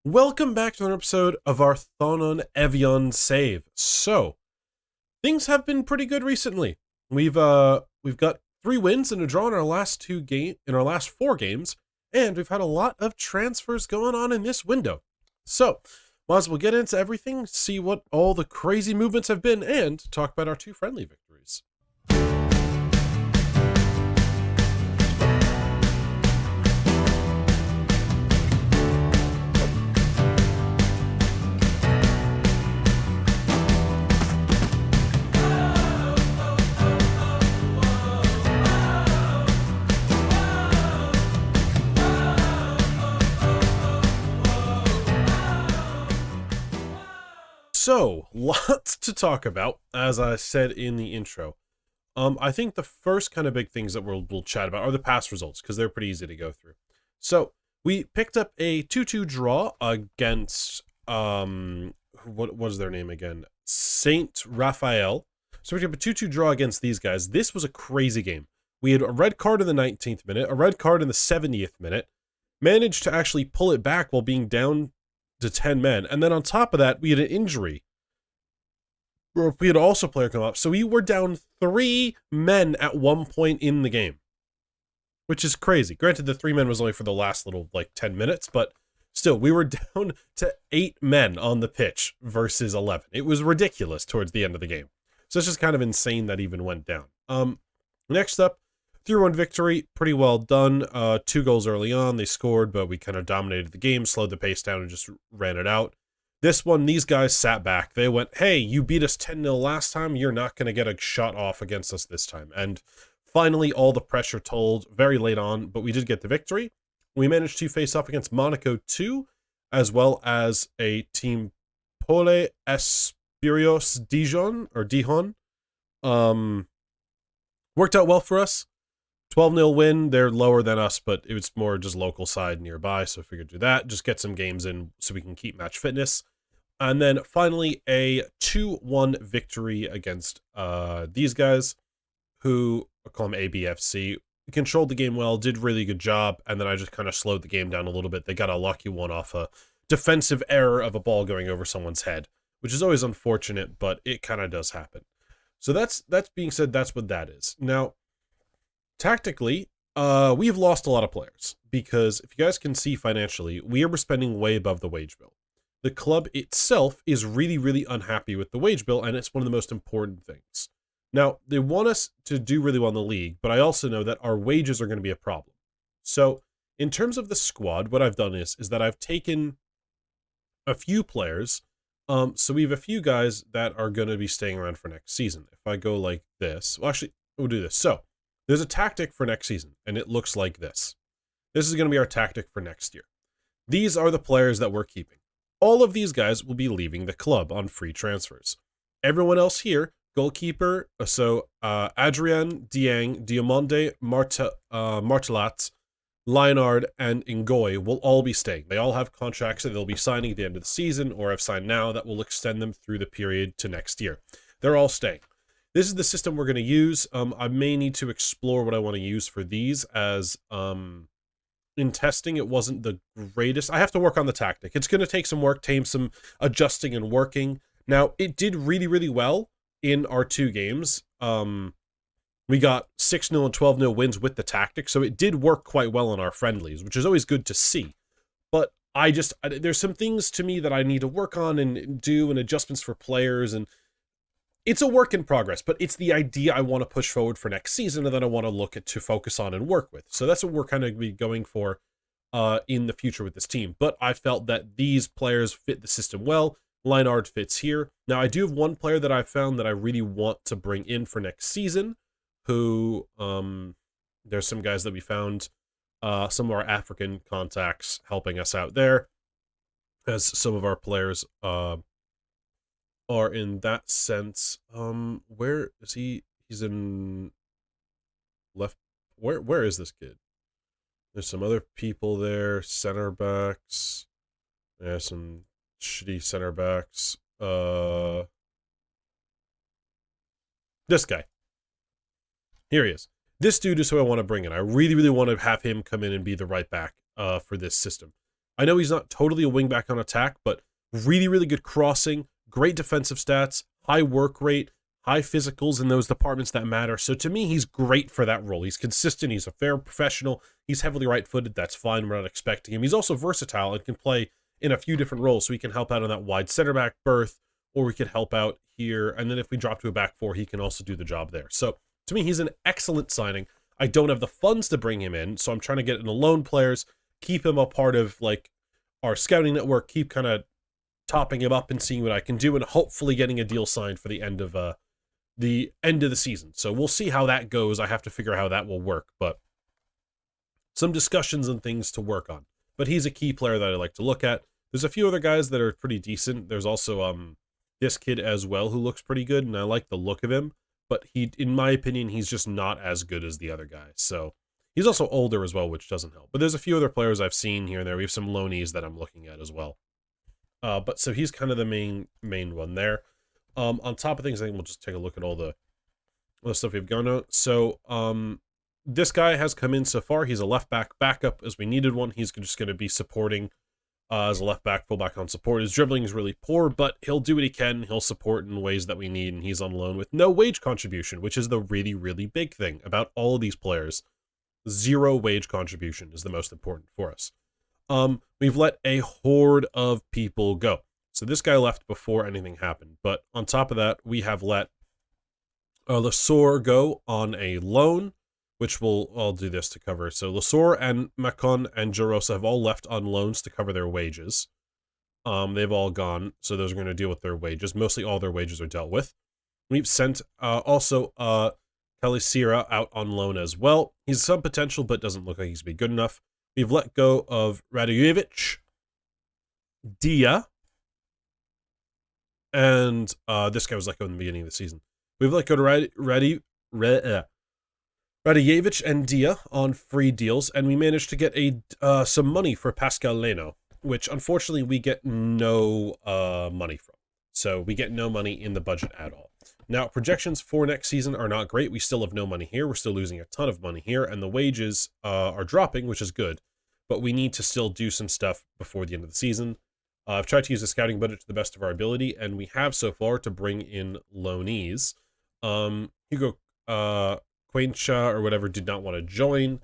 Welcome back to another episode of our Thonon Évian save. So, things have been pretty good recently. We've got 3 wins and a draw in our last 4 games, and we've had a lot of transfers going on in this window. So, might as well get into everything, see what all the crazy movements have been, and talk about our 2 friendly victories. So, lots to talk about, as I said in the intro. I think the first kind of big things that we'll chat about are the past results, because they're pretty easy to go through. So, we picked up a 2-2 draw against, what was their name again? Saint Raphael. So we picked up a 2-2 draw against these guys. This was a crazy game. We had a red card in the 19th minute, a red card in the 70th minute, managed to actually pull it back while being down to 10 men. And then on top of that, we had an injury. We had also a player come up. So we were down 3 men at one point in the game, which is crazy. Granted, the 3 men was only for the last little, 10 minutes, but still, we were down to 8 men on the pitch versus 11. It was ridiculous towards the end of the game. So it's just kind of insane that even went down. Next up, 3-1 victory, pretty well done. 2 goals early on, they scored, but we kind of dominated the game, slowed the pace down, and just ran it out. This one, these guys sat back. They went, hey, you beat us 10-0 last time, you're not going to get a shot off against us this time. And finally, all the pressure told very late on, but we did get the victory. We managed to face up against Monaco 2, as well as a team Pole Espirios Dijon. Worked out well for us. 12-0 win. They're lower than us, but it was more just local side nearby, so I figured do that. Just get some games in so we can keep match fitness. And then finally, a 2-1 victory against these guys, who I call them ABFC. Controlled the game well, did really good job, and then I just kind of slowed the game down a little bit. They got a lucky one off a defensive error of a ball going over someone's head, which is always unfortunate, but it kind of does happen. So that's being said, that's what that is. Now, tactically, we've lost a lot of players because if you guys can see financially, we are spending way above the wage bill. The club itself is really, really unhappy with the wage bill, and it's one of the most important things. Now, they want us to do really well in the league, but I also know that our wages are going to be a problem. So, in terms of the squad, what I've done is that I've taken a few players. So we have a few guys that are going to be staying around for next season. If I go like this, well, actually, we'll do this. So, there's a tactic for next season, and it looks like this. This is going to be our tactic for next year. These are the players that we're keeping. All of these guys will be leaving the club on free transfers. Everyone else here, goalkeeper, so Adrien, Dieng, Diomande, Martelat, Leonard, and Ngoy will all be staying. They all have contracts that they'll be signing at the end of the season, or have signed now that will extend them through the period to next year. They're all staying. This is the system we're going to use. I may need to explore what I want to use for these, as in testing it wasn't the greatest. I have to work on the tactic. It's going to take some work, some adjusting and working. Now, it did really, really well in our 2 games. We got 6-0 and 12-0 wins with the tactic, so it did work quite well in our friendlies, which is always good to see. But there's some things to me that I need to work on and do, and adjustments for players, and it's a work in progress, but it's the idea I want to push forward for next season, and then I want to look at to focus on and work with. So that's what we're kind of going for in the future with this team. But I felt that these players fit the system well. Leonard fits here. Now, I do have one player that I found that I really want to bring in for next season, who there's some guys that we found, some of our African contacts helping us out there, as some of our players are in that sense. Where is he? He's in left. Where is this kid? There's some other people there. Center backs. There's some shitty center backs. This guy. Here he is. This dude is who I want to bring in. I really, really want to have him come in and be the right back for this system. I know he's not totally a wingback on attack, but really, really good crossing, great defensive stats, high work rate, high physicals in those departments that matter. So to me, he's great for that role. He's consistent. He's a fair professional. He's heavily right-footed. That's fine. We're not expecting him. He's also versatile and can play in a few different roles. So he can help out on that wide center back berth, or we could help out here. And then if we drop to a back four, he can also do the job there. So to me, he's an excellent signing. I don't have the funds to bring him in, so I'm trying to get in the loan players, keep him a part of like our scouting network, keep kind of topping him up and seeing what I can do, and hopefully getting a deal signed for the end of the season. So we'll see how that goes. I have to figure out how that will work, but some discussions and things to work on. But he's a key player that I like to look at. There's a few other guys that are pretty decent. There's also this kid as well who looks pretty good, and I like the look of him. But he, in my opinion, he's just not as good as the other guys. So he's also older as well, which doesn't help. But there's a few other players I've seen here and there. We have some loanees that I'm looking at as well. But so he's kind of the main one there. On top of things, I think we'll just take a look at all the stuff we've gone out. So this guy has come in so far. He's a left back backup as we needed one. He's just going to be supporting as a left back, full back on support. His dribbling is really poor, but he'll do what he can. He'll support in ways that we need, and he's on loan with no wage contribution, which is the really, really big thing about all of these players. 0 wage contribution is the most important for us. We've let a horde of people go. So this guy left before anything happened, but on top of that, we have let Lesour go on a loan, which I'll do this to cover. So Lesour and Macon and Jarosa have all left on loans to cover their wages. They've all gone, so those are going to deal with their wages. Mostly all their wages are dealt with. We've sent also Kalisira out on loan as well. He's some potential, but doesn't look like he's be good enough. We've let go of Radojevic, Dia, and this guy was let go in the beginning of the season. We've let go to Radojevic and Dia on free deals, and we managed to get some money for Pascal Leno, which unfortunately we get no money from. So we get no money in the budget at all. Now, projections for next season are not great. We still have no money here. We're still losing a ton of money here, and the wages are dropping, which is good. But we need to still do some stuff before the end of the season. I've tried to use the scouting budget to the best of our ability, and we have so far to bring in loanees. Hugo Quencha or whatever did not want to join.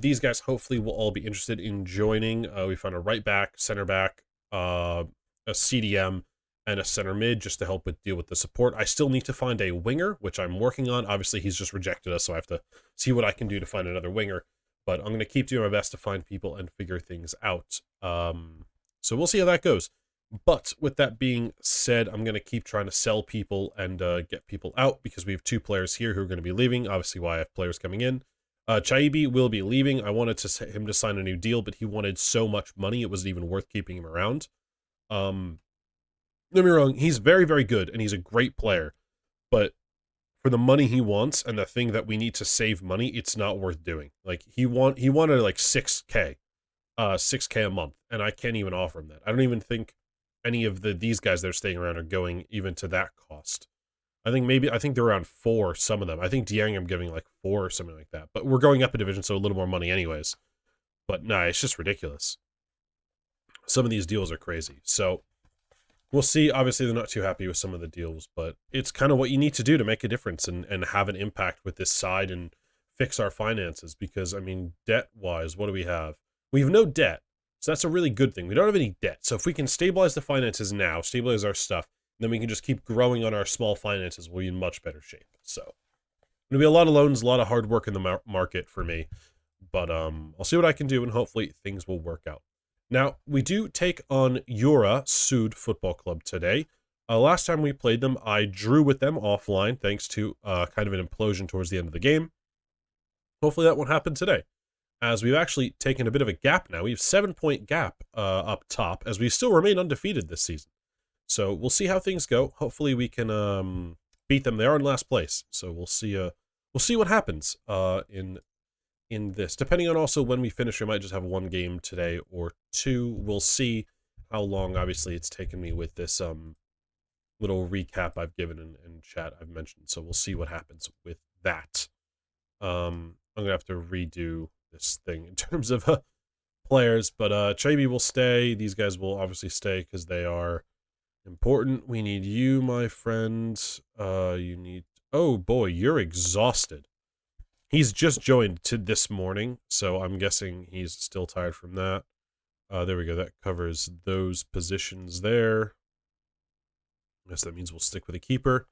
These guys hopefully will all be interested in joining. We found a right back, center back, a CDM, and a center mid just to help deal with the support. I still need to find a winger, which I'm working on. Obviously, he's just rejected us, so I have to see what I can do to find another winger. But I'm going to keep doing my best to find people and figure things out. So we'll see how that goes. But with that being said, I'm going to keep trying to sell people and get people out because we have 2 players here who are going to be leaving. Obviously, why I have players coming in. Chaibi will be leaving. I wanted him to sign a new deal, but he wanted so much money it wasn't even worth keeping him around. Don't get me wrong, he's very, very good, and he's a great player. But for the money he wants and the thing that we need to save money, it's not worth doing. Like, he wanted like 6K a month, and I can't even offer him that. I don't even think any of these guys that are staying around are going even to that cost. I think they're around 4, some of them. I think Dieng I'm giving like 4 or something like that. But we're going up a division, so a little more money anyways. But nah, it's just ridiculous. Some of these deals are crazy. So we'll see. Obviously, they're not too happy with some of the deals, but it's kind of what you need to do to make a difference and have an impact with this side and fix our finances. Because, I mean, debt-wise, what do we have? We have no debt. So that's a really good thing. We don't have any debt. So if we can stabilize the finances now, stabilize our stuff, then we can just keep growing on our small finances, we'll be in much better shape. So it'll be a lot of loans, a lot of hard work in the market for me. But I'll see what I can do, and hopefully things will work out. Now, we do take on Jura Sud Football Club today. Last time we played them, I drew with them offline, thanks to kind of an implosion towards the end of the game. Hopefully that won't happen today, as we've actually taken a bit of a gap now. We have 7-point gap up top, as we still remain undefeated this season. So we'll see how things go. Hopefully we can beat them. They are in last place, so we'll see what happens in this. Depending on also when we finish, we might just have 1 game today or 2. We'll see how long, obviously, it's taken me with this little recap I've given in chat I've mentioned. So we'll see what happens with that. I'm going to have to redo this thing in terms of players, but Chibi will stay. These guys will obviously stay because they are important. We need you, my friend. You need... Oh, boy, you're exhausted. He's just joined to this morning, so I'm guessing he's still tired from that. There we go. That covers those positions there. I guess that means we'll stick with a keeper.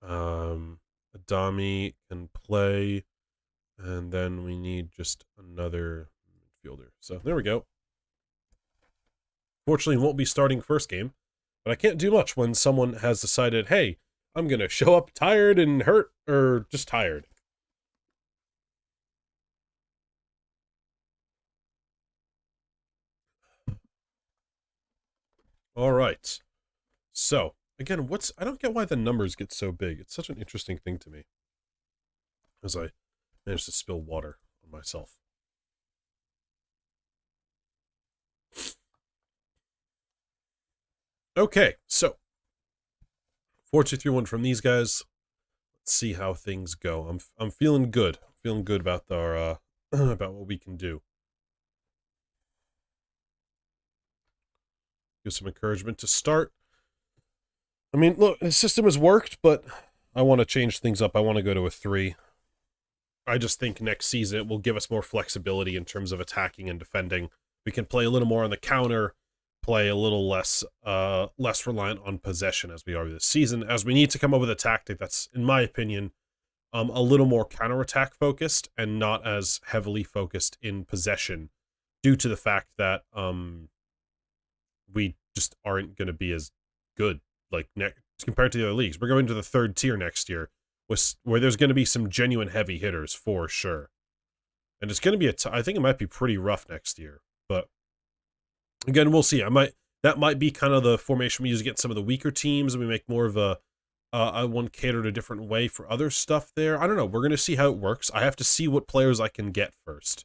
Adami can play, and then we need just another midfielder. So there we go. Fortunately, won't be starting first game, but I can't do much when someone has decided, hey, I'm going to show up tired and hurt, or just tired. All right. So, again, I don't get why the numbers get so big. It's such an interesting thing to me. As I managed to spill water on myself. Okay, so 4-2-3-1 from these guys. Let's see how things go. I'm feeling good. I'm feeling good about our about what we can do. Give some encouragement to start. I mean, look, the system has worked, but I want to change things up. I want to go to a 3. I just think next season it will give us more flexibility in terms of attacking and defending. We can play a little more on the counter, play a little less reliant on possession as we are this season, as we need to come up with a tactic that's, in my opinion, a little more counterattack focused and not as heavily focused in possession, due to the fact that we just aren't going to be as good like compared to the other leagues. We're going to the 3rd tier next year, where there's going to be some genuine heavy hitters for sure, and it's going to be I think it might be pretty rough next year. But again, we'll see. That might be kind of the formation we use against some of the weaker teams, and we make more of a one catered a different way for other stuff there. I don't know. We're going to see how it works. I have to see what players I can get first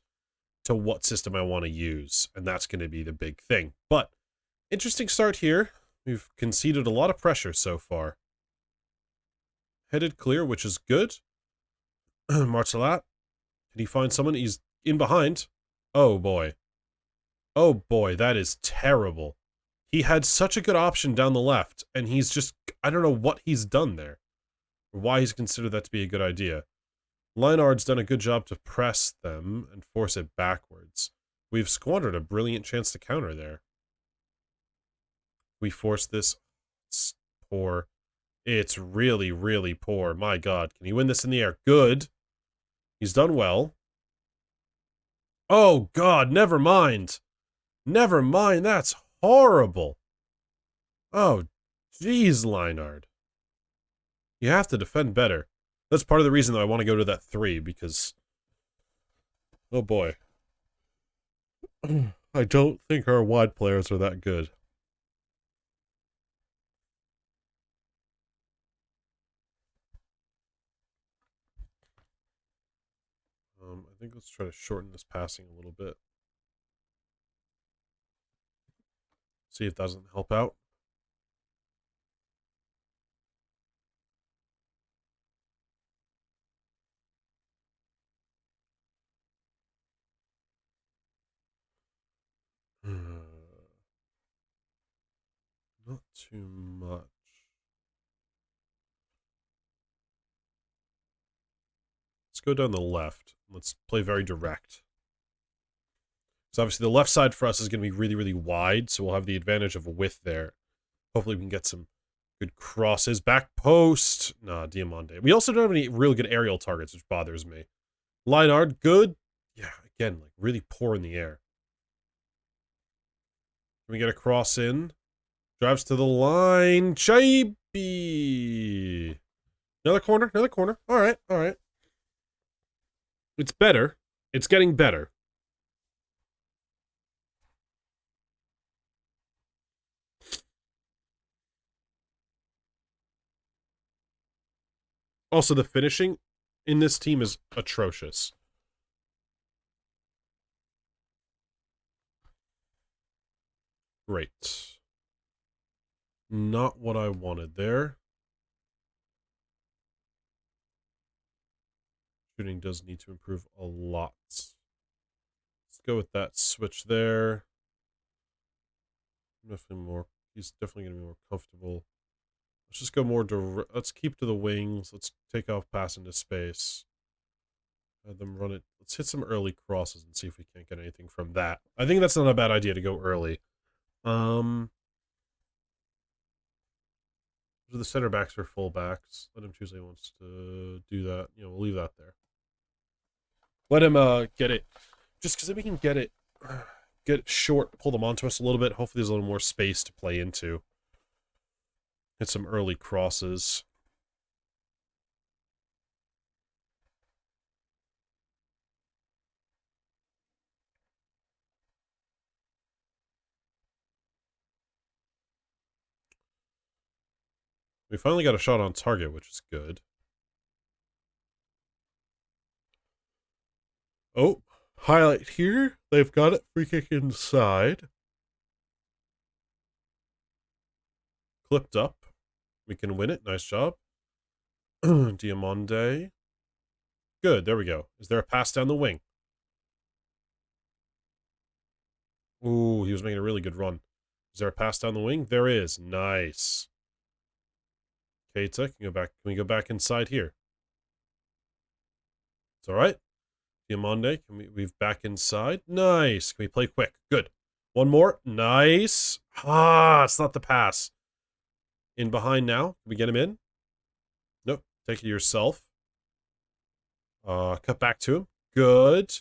to what system I want to use, and that's going to be the big thing. But interesting start here. We've conceded a lot of pressure so far. Headed clear, which is good. Martelat, can he find someone? He's in behind. Oh, boy. Oh, boy, that is terrible. He had such a good option down the left, and he's just... I don't know what he's done there, or why he's considered that to be a good idea. Leinard's done a good job to press them and force it backwards. We've squandered a brilliant chance to counter there. We force this. It's poor. It's really, really poor. My God. Can he win this in the air? Good. He's done well. Oh, God. Never mind. Never mind. That's horrible. Oh, jeez, Leinard. You have to defend better. That's part of the reason that I want to go to that 3, because... Oh, boy. I don't think our wide players are that good. I think let's try to shorten this passing a little bit. See if that doesn't help out. Not too much. Let's go down the left. Let's play very direct. So obviously the left side for us is going to be really, really wide, so we'll have the advantage of a width there. Hopefully we can get some good crosses. Back post. Nah, Diamande. We also don't have any real good aerial targets, which bothers me. Leinard, good. Yeah, again, like really poor in the air. Can we get a cross in? Drives to the line. Chibi. Another corner, another corner. All right, all right. It's better. It's getting better. Also, the finishing in this team is atrocious. Great. Not what I wanted there. Shooting does need to improve a lot. Let's go with that switch there. Definitely more. He's definitely going to be more comfortable. Let's just go more direct. Let's keep to the wings. Let's take off pass into space. Have them run it. Let's hit some early crosses and see if we can't get anything from that. I think that's not a bad idea to go early. The center backs or full backs. Let him choose how he wants to do that. You know, we'll leave that there. Let him get it. Just because then we can get it short, pull them onto us a little bit. Hopefully there's a little more space to play into. Hit some early crosses. We finally got a shot on target, which is good. Oh, highlight here. They've got it. Free kick inside. Clipped up. We can win it. Nice job. Diamande. Good. There we go. Is there a pass down the wing? Ooh, he was making a really good run. Is there a pass down the wing? There is. Nice. Keita, can we go back inside here? It's all right. Diamande, we've back inside? Nice. Can we play quick? Good. One more. Nice. It's not the pass. In behind now. Can we get him in? Nope. Take it yourself. Cut back to him. Good.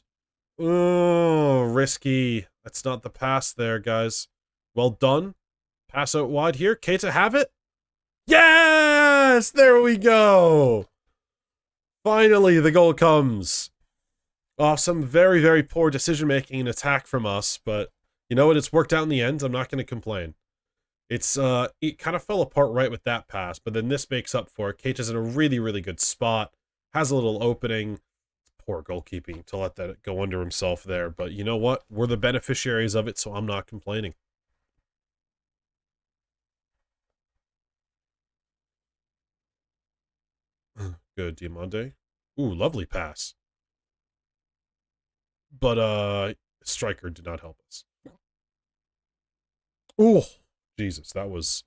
Oh, risky. That's not the pass there, guys. Well done. Pass out wide here. Keita have it? Yes! There we go! Finally, the goal comes. Some very, very poor decision-making and attack from us, but you know what? It's worked out in the end. I'm not going to complain. It kind of fell apart right with that pass, but then this makes up for it. Keita's in a really, really good spot. Has a little opening. Poor goalkeeping to let that go under himself there, but you know what? We're the beneficiaries of it, so I'm not complaining. Good, Diamande. Ooh, lovely pass. But, striker did not help us. Ooh, Jesus, that was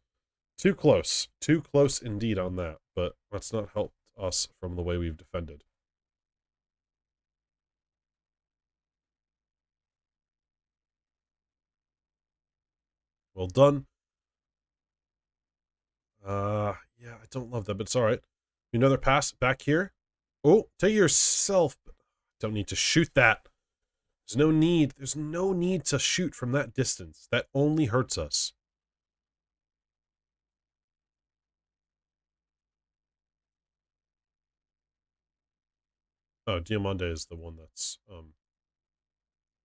too close. Too close indeed on that, but that's not helped us from the way we've defended. Well done. Yeah, I don't love that, but it's all right. Another pass back here. Oh, take yourself. Don't need to shoot that. There's no need. There's no need to shoot from that distance. That only hurts us. Oh, Diamande is the one that's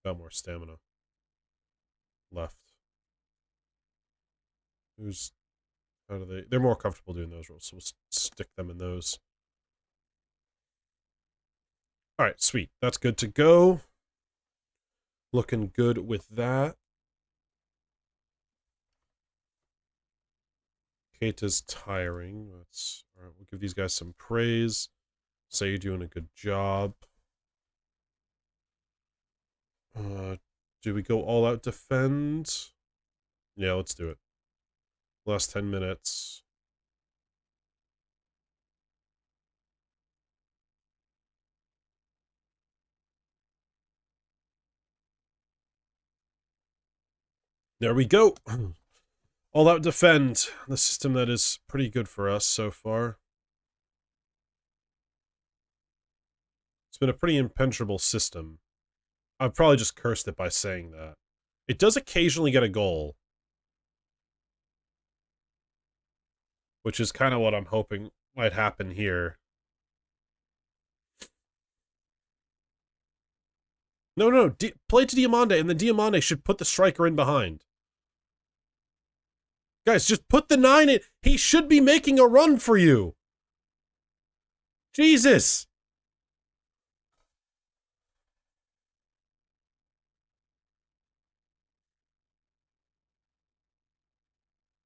got more stamina left. How do they? They're more comfortable doing those roles, so we'll stick them in those. All right, sweet. That's good to go. Looking good with that. Keita's tiring. All right, we'll give these guys some praise. Say you're doing a good job. Do we go all out defend? Yeah, let's do it. Last 10 minutes. There we go. All out defend. The system that is pretty good for us so far. It's been a pretty impenetrable system. I've probably just cursed it by saying that. It does occasionally get a goal. Which is kind of what I'm hoping might happen here. No. Play to Diamande, and then Diamande should put the striker in behind. Guys, just put the 9 in. He should be making a run for you. Jesus.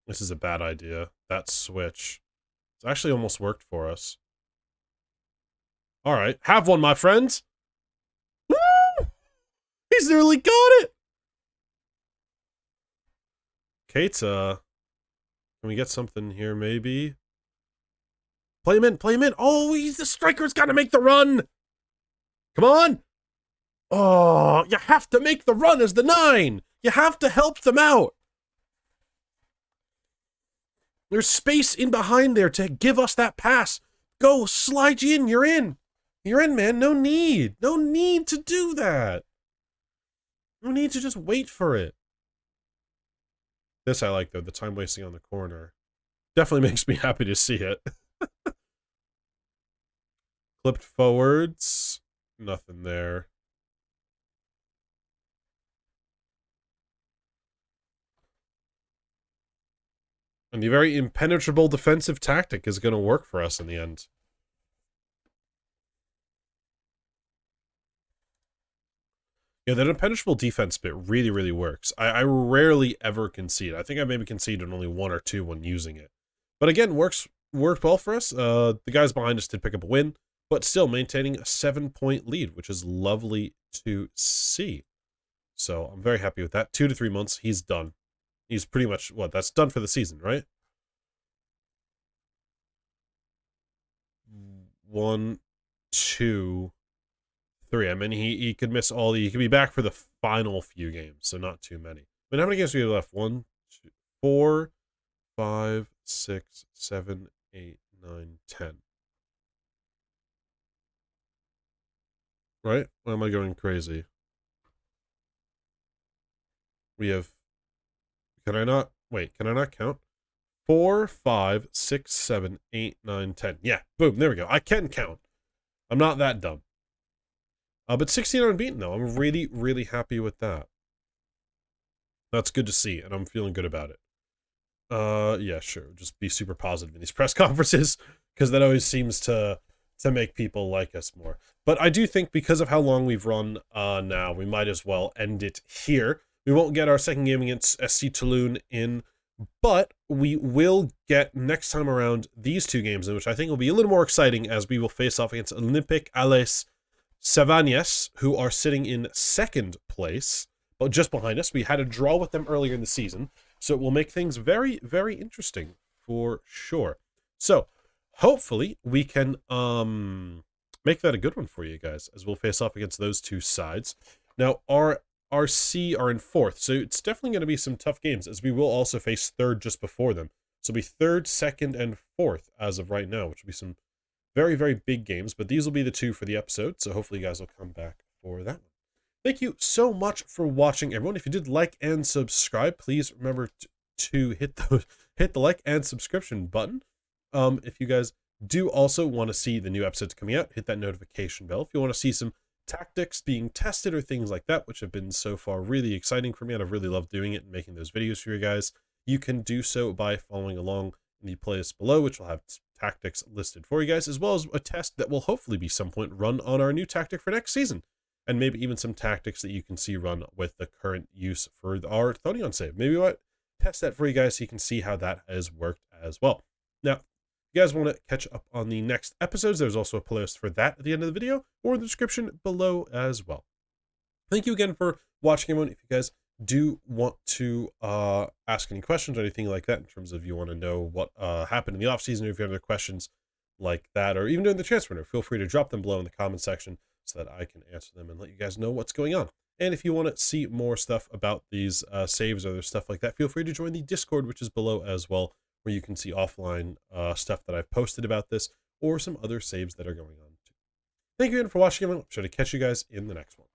This is a bad idea. That switch. It's actually almost worked for us. All right. Have one, my friends. Woo! He's nearly got it! Keita. Can we get something here, maybe? Play him in, play him in. Oh, he's the striker's got to make the run. Come on. Oh, you have to make the run as the 9. You have to help them out. There's space in behind there to give us that pass. Go, slide you in. You're in. You're in, man. No need. No need to do that. No need to just wait for it. This I like, though. The time wasting on the corner. Definitely makes me happy to see it. Flipped forwards. Nothing there. And the very impenetrable defensive tactic is going to work for us in the end. Yeah, that impenetrable defense bit really, really works. I rarely ever concede. I think I maybe conceded only 1 or 2 when using it. But again, worked well for us. The guys behind us did pick up a win, but still maintaining a 7-point lead, which is lovely to see. So I'm very happy with that. 2 to 3 months, he's done. He's pretty much, that's done for the season, right? 1, 2, 3. I mean, he could miss he could be back for the final few games, so not too many. But how many games do we have left? 1, 2, 4, 5, 6, 7, 8, 9, 10. Right? Why am I going crazy? We have... Can I not count? 4, 5, 6, 7, 8, 9, 10. Yeah, boom, there we go. I can count. I'm not that dumb. But 16 unbeaten, though. I'm really, really happy with that. That's good to see, and I'm feeling good about it. Yeah, sure. Just be super positive in these press conferences, because that always seems to make people like us more. But I do think because of how long we've run now, we might as well end it here. We won't get our second game against SC Toulon in, but we will get next time around these 2 games, in which I think will be a little more exciting, as we will face off against Olympique Alès Savagnes, who are sitting in 2nd place, but just behind us. We had a draw with them earlier in the season, so it will make things very, very interesting for sure. So hopefully we can make that a good one for you guys, as we'll face off against those 2 sides. Now our RC are in 4th, so it's definitely going to be some tough games, as we will also face 3rd just before them. So it'll be 3rd, 2nd, and 4th as of right now, which will be some very, very big games, but these will be the 2 for the episode, so hopefully you guys will come back for that one. Thank you so much for watching, everyone. If you did like and subscribe, please remember to hit the like and subscription button. If you guys do also want to see the new episodes coming out, hit that notification bell. If you want to see some tactics being tested or things like that, which have been so far really exciting for me, and I've really loved doing it and making those videos for you guys, you can do so by following along in the playlist below, which will have tactics listed for you guys, as well as a test that will hopefully be some point run on our new tactic for next season, and maybe even some tactics that you can see run with the current use for our Thonon save. Maybe what test that for you guys so you can see how that has worked as well. Now, if you guys want to catch up on the next episodes, there's also a playlist for that at the end of the video or in the description below as well. Thank you again for watching, everyone. If you guys do want to ask any questions or anything like that, in terms of you want to know what happened in the offseason, or if you have other questions like that, or even during the transfer window, feel free to drop them below in the comment section so that I can answer them and let you guys know what's going on. And if you want to see more stuff about these saves or other stuff like that, feel free to join the Discord, which is below as well, where you can see offline stuff that I've posted about this or some other saves that are going on too. Thank you again for watching, everyone. I'm sure to catch you guys in the next one.